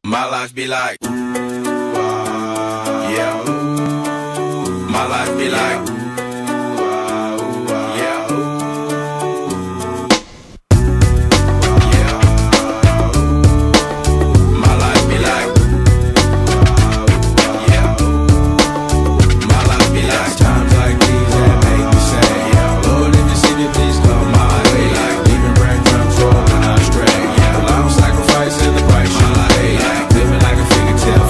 My life be like, yeah. My life be like, yeah. My life be like, yeah. My life be like times like these that make me say, yeah. Lord, if you see me, please come my way. Like leaving breadcrumbs rolling astray. Yeah, a long sacrifice in the price you pay. Like living like a fingertip.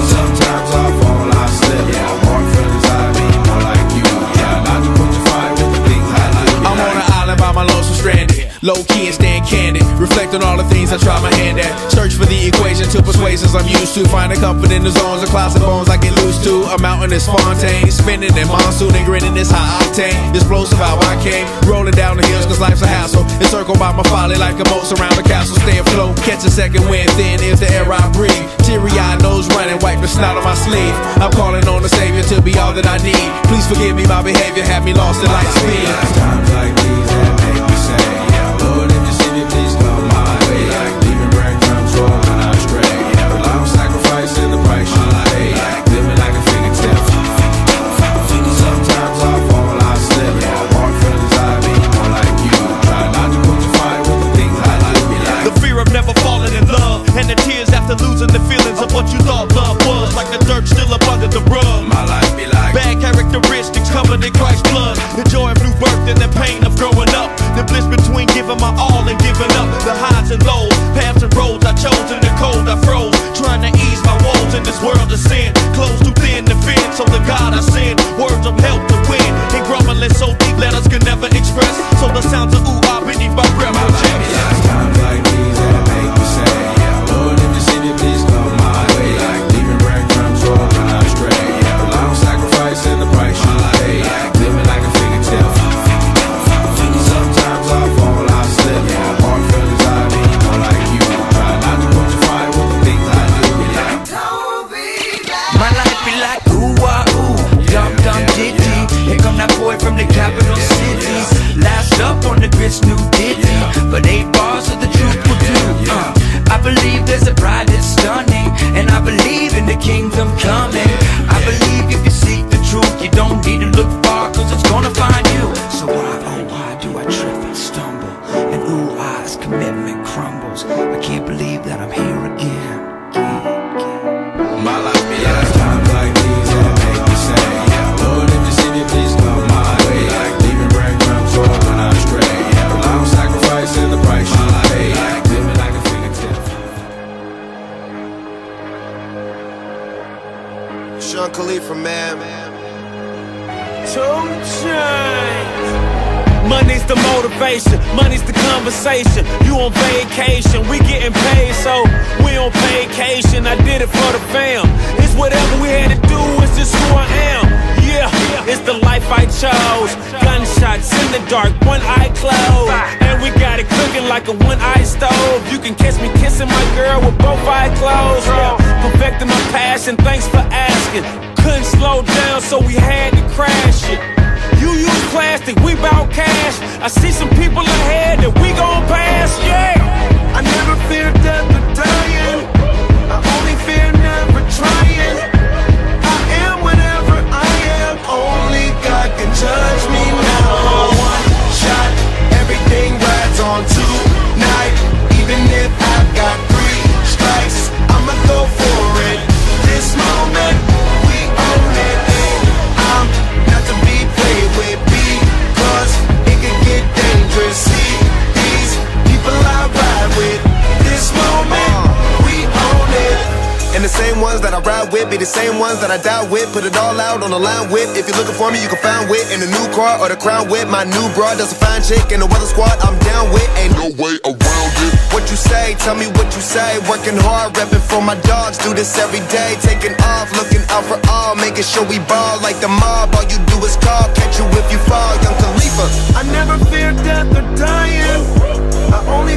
Sometimes I fall, I slip. Yeah, more friends I mean, more like you. Yeah, not to put your fire with the things I like. I'm on an island by my lonesome stranded. Low key and stand candid. Reflect on all the things I try my hand at. Search for the equation to persuasions I'm used to. Finding comfort in the zones of clouds and bones I get loose to. A mountain is Fontaine. Spinning in monsoon and grinning is high octane. Explosive how I came. Rolling down the hills cause life's a hassle. Encircled by my folly like a moat surround the castle. Stay afloat. Catch a second wind. Thin is the air I breathe. Teary-eyed nose running. Wipe the snot on my sleeve. I'm calling on the Savior to be all that I need. Please forgive me my behavior. Had me lost in light speed. Times like these that make me say, yeah, Lord, if you see me, please come my way. Like leaving breadcrumbs rolling astray. Yeah, a long sacrifice in the price you pay. Like living like a fingertip. Sometimes I fall, I slip. Yeah, more friends I mean, more like you. Try not to put your fire with the things I like. Be like the fear of never falling in love, and the tears after losing the feelings of what you thought love was. Like the dirt still up under the rug. My life be like bad characteristics covered in Christ's blood. The joy of new birth and the pain of growing up. The bliss between giving my all and giving up. The highs and lows, paths and roads I chose. In the cold I froze, trying to ease my woes in this world of sin. Clothes too thin to fit, so the God I send words of help to win. And grumbling so deep letters can never express. So the sounds of ooh ah beneath my breath my life be like times like these that make me say, yeah, Lord, if you see me, please come my way. Like leaving breadcrumbs rolling astray. Yeah, a long sacrifice in the price you pay. Like living like a fingertip. Sometimes I fall, I slip. Yeah, more friends I mean, more like you. Try not to put your fire with the things I do. Be like, my life be like ooh ah ooh, dum dum ditty. Here come that boy from the capital city. Last up on the grits, new ditty. But 8 bars of the truth will do. I believe there's a bride that's stunning, and I believe in the kingdom coming. I believe if you seek the truth, you don't need to look far, cause it's gonna find you. So why, oh why do I trip and stumble? And ooh ah, as commitment crumbles. I can't believe that I'm here again. my life be like times like these that make me say, yeah, Lord, if you see me, please come my way. Like leaving breadcrumbs rolling astray. Yeah, a long sacrifice in the price you pay. Like living like a fingertip. Sean Khalifa, man. Money's the motivation, money's the conversation. You on vacation, we getting paid, so we on vacation. I did it for the fam. It's whatever we had to do, it's just who I am. Yeah, it's the life I chose. Gunshots in the dark, one eye closed, and we got it cooking like a one-eye stove. You can catch me kissing my girl with both eyes closed. Yeah, perfecting my passion, thanks for asking. Couldn't slow down, so we had to crash it. You use plastic, we bout cash. I see some people ahead that we gon' pass, yeah. I never fear death or dying. I only fear never trying. I am whatever I am. Only God can judge me now. One shot, everything rides on tonight. Even if I've got 3 strikes, I'ma go for it. This moment, we own it. I'm not to be played with, because it could get dangerous. See these people I ride with. This moment, we own it. And the same ones that I ride with be the same ones that I die with. Put it all out on the line with. If you're looking for me, you can find wit in the new car or the crown with. My new broad does a fine chick in the weather squad. I'm down with, ain't no way around it. What you say? Tell me what you say. Working hard, repping for my dogs. Do this every day. Taking off, looking out for all, making sure we ball like the mob. All you do is call, catch you if you fall. Young Khalifa. I never fear death or dying. I only